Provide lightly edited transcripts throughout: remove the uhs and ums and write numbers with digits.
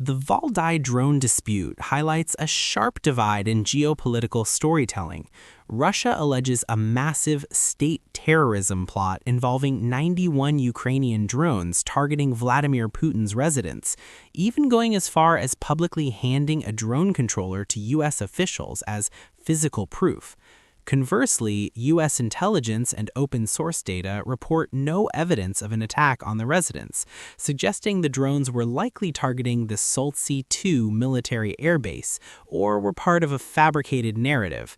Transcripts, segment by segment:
The Valdai drone dispute highlights a sharp divide in geopolitical storytelling. Russia alleges a massive state terrorism plot involving 91 Ukrainian drones targeting Vladimir Putin's residence, even going as far as publicly handing a drone controller to U.S. officials as physical proof. Conversely, U.S. intelligence and open source data report no evidence of an attack on the residence, suggesting the drones were likely targeting the Soltsy 2 military airbase or were part of a fabricated narrative.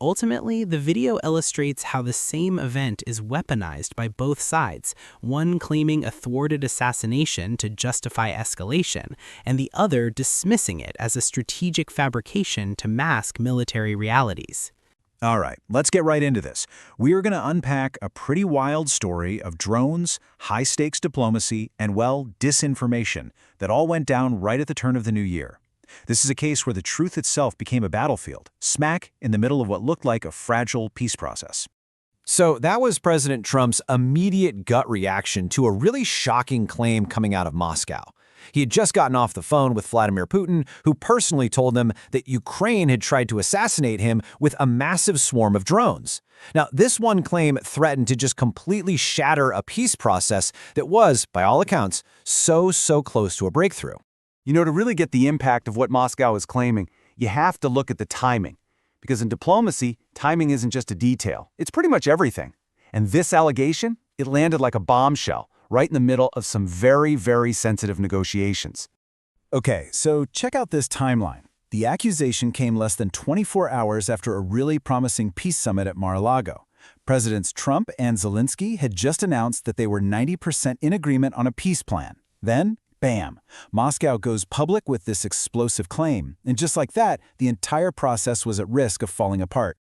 Ultimately, the video illustrates how the same event is weaponized by both sides, one claiming a thwarted assassination to justify escalation, and the other dismissing it as a strategic fabrication to mask military realities. All right, let's get right into this. We are going to unpack a pretty wild story of drones, high-stakes diplomacy, and, well, disinformation that all went down right at the turn of the new year. This is a case where the truth itself became a battlefield, smack in the middle of what looked like a fragile peace process. So that was President Trump's immediate gut reaction to a really shocking claim coming out of Moscow. He had just gotten off the phone with Vladimir Putin, who personally told him that Ukraine had tried to assassinate him with a massive swarm of drones. Now, this one claim threatened to just completely shatter a peace process that was, by all accounts, so close to a breakthrough. You know, to really get the impact of what Moscow is claiming, you have to look at the timing. Because in diplomacy, timing isn't just a detail. It's pretty much everything. And this allegation, it landed like a bombshell, right in the middle of some very sensitive negotiations. Okay, so check out this timeline. The accusation came less than 24 hours after a really promising peace summit at Mar-a-Lago. Presidents Trump and Zelensky had just announced that they were 90% in agreement on a peace plan. Then, bam, Moscow goes public with this explosive claim. And just like that, the entire process was at risk of falling apart.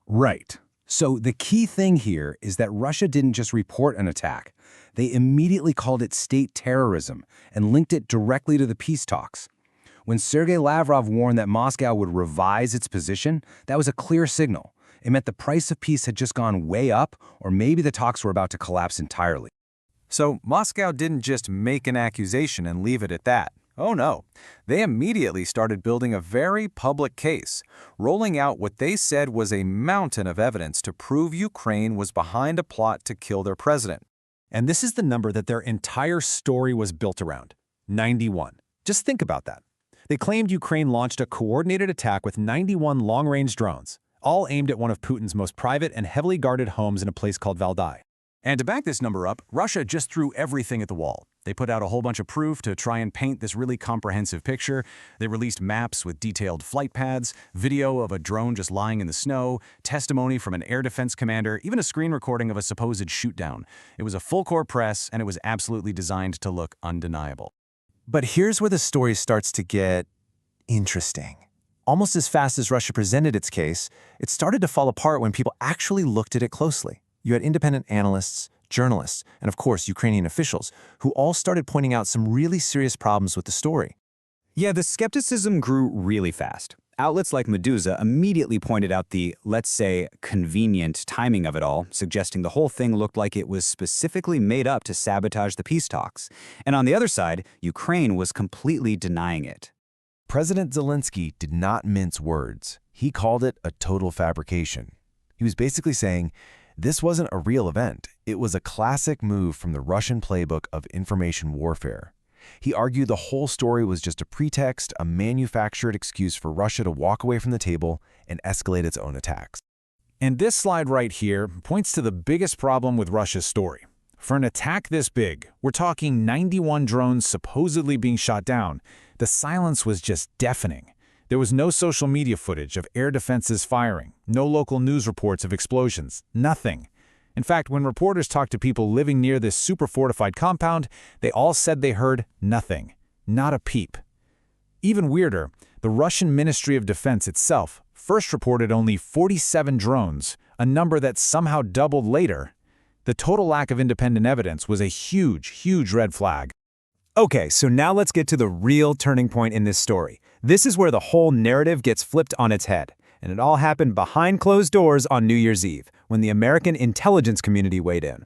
Right. So the key thing here is that Russia didn't just report an attack. They immediately called it state terrorism and linked it directly to the peace talks. When Sergei Lavrov warned that Moscow would revise its position, that was a clear signal. It meant the price of peace had just gone way up, or maybe the talks were about to collapse entirely. So Moscow didn't just make an accusation and leave it at that. Oh no, they immediately started building a very public case, rolling out what they said was a mountain of evidence to prove Ukraine was behind a plot to kill their president. And this is the number that their entire story was built around, 91. Just think about that. They claimed Ukraine launched a coordinated attack with 91 long-range drones, all aimed at one of Putin's most private and heavily guarded homes in a place called Valdai. And to back this number up, Russia just threw everything at the wall. They put out a whole bunch of proof to try and paint this really comprehensive picture. They released maps with detailed flight paths, video of a drone just lying in the snow, testimony from an air defense commander, even a screen recording of a supposed shootdown. It was a full-court press, and it was absolutely designed to look undeniable. But here's where the story starts to get interesting. Almost as fast as Russia presented its case, it started to fall apart when people actually looked at it closely. You had independent analysts, journalists, and of course Ukrainian officials, who all started pointing out some really serious problems with the story. Yeah, the skepticism grew really fast. Outlets like Medusa immediately pointed out the, let's say, convenient timing of it all, suggesting the whole thing looked like it was specifically made up to sabotage the peace talks. And on the other side, Ukraine was completely denying it. President Zelensky did not mince words. He called it a total fabrication. He was basically saying, this wasn't a real event. It was a classic move from the Russian playbook of information warfare. He argued the whole story was just a pretext, a manufactured excuse for Russia to walk away from the table and escalate its own attacks. And this slide right here points to the biggest problem with Russia's story. For an attack this big, we're talking 91 drones supposedly being shot down. The silence was just deafening. There was no social media footage of air defenses firing, no local news reports of explosions, nothing. In fact, when reporters talked to people living near this super-fortified compound, they all said they heard nothing, not a peep. Even weirder, the Russian Ministry of Defense itself first reported only 47 drones, a number that somehow doubled later. The total lack of independent evidence was a huge red flag. Okay, so now let's get to the real turning point in this story. This is where the whole narrative gets flipped on its head. And it all happened behind closed doors on New Year's Eve, when the American intelligence community weighed in.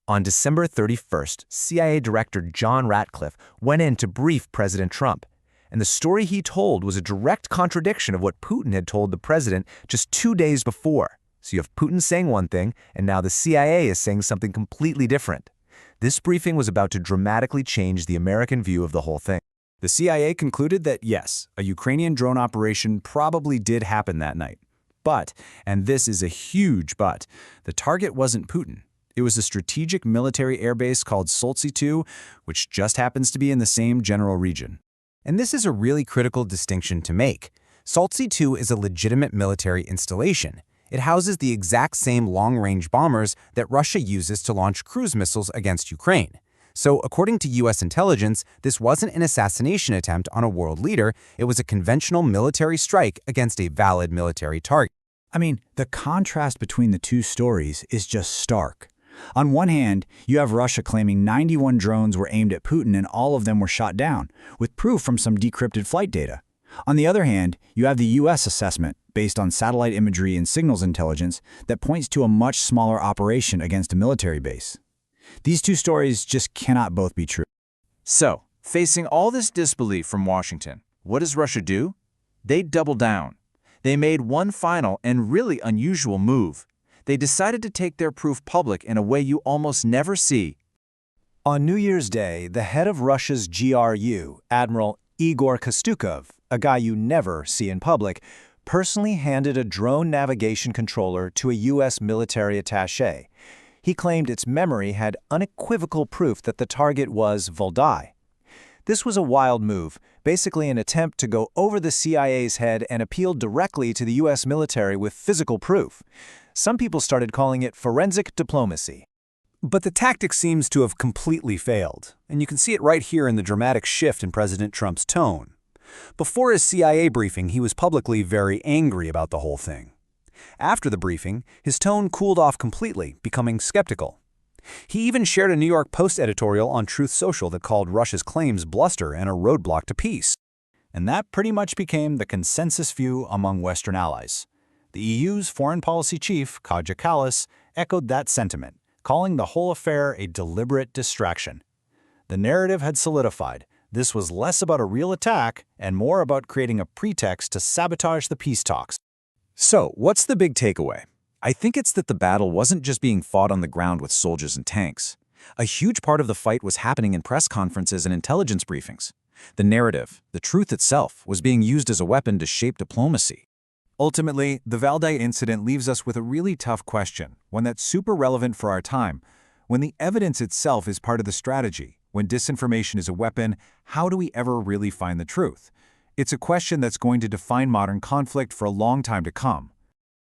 On December 31st, CIA Director John Ratcliffe went in to brief President Trump. And the story he told was a direct contradiction of what Putin had told the president just 2 days before. So you have Putin saying one thing, and now the CIA is saying something completely different. This briefing was about to dramatically change the American view of the whole thing. The CIA concluded that yes, a Ukrainian drone operation probably did happen that night. But, and this is a huge but, the target wasn't Putin. It was a strategic military airbase called Soltsy II, which just happens to be in the same general region. And this is a really critical distinction to make. Soltsy II is a legitimate military installation. It houses the exact same long-range bombers that Russia uses to launch cruise missiles against Ukraine. So, according to U.S. intelligence, this wasn't an assassination attempt on a world leader, it was a conventional military strike against a valid military target. I mean, the contrast between the two stories is just stark. On one hand, you have Russia claiming 91 drones were aimed at Putin and all of them were shot down, with proof from some decrypted flight data. On the other hand, you have the U.S. assessment, based on satellite imagery and signals intelligence, that points to a much smaller operation against a military base. These two stories just cannot both be true. So, facing all this disbelief from Washington, what does Russia do? They double down. They made one final and really unusual move. They decided to take their proof public in a way you almost never see. On New Year's Day, the head of Russia's GRU, Admiral Igor Kostukov, a guy you never see in public, personally handed a drone navigation controller to a U.S. military attaché. He claimed its memory had unequivocal proof that the target was Valdai. This was a wild move, basically an attempt to go over the CIA's head and appeal directly to the U.S. military with physical proof. Some people started calling it forensic diplomacy. But the tactic seems to have completely failed, and you can see it right here in the dramatic shift in President Trump's tone. Before his CIA briefing, he was publicly very angry about the whole thing. After the briefing, his tone cooled off completely, becoming skeptical. He even shared a New York Post editorial on Truth Social that called Russia's claims bluster and a roadblock to peace. And that pretty much became the consensus view among Western allies. The EU's foreign policy chief, Kaja Kallas, echoed that sentiment, calling the whole affair a deliberate distraction. The narrative had solidified. This was less about a real attack and more about creating a pretext to sabotage the peace talks. So, what's the big takeaway? I think it's that the battle wasn't just being fought on the ground with soldiers and tanks. A huge part of the fight was happening in press conferences and intelligence briefings. The narrative, the truth itself, was being used as a weapon to shape diplomacy. Ultimately, the Valdai incident leaves us with a really tough question, one that's super relevant for our time. When the evidence itself is part of the strategy, when disinformation is a weapon, how do we ever really find the truth? It's a question that's going to define modern conflict for a long time to come.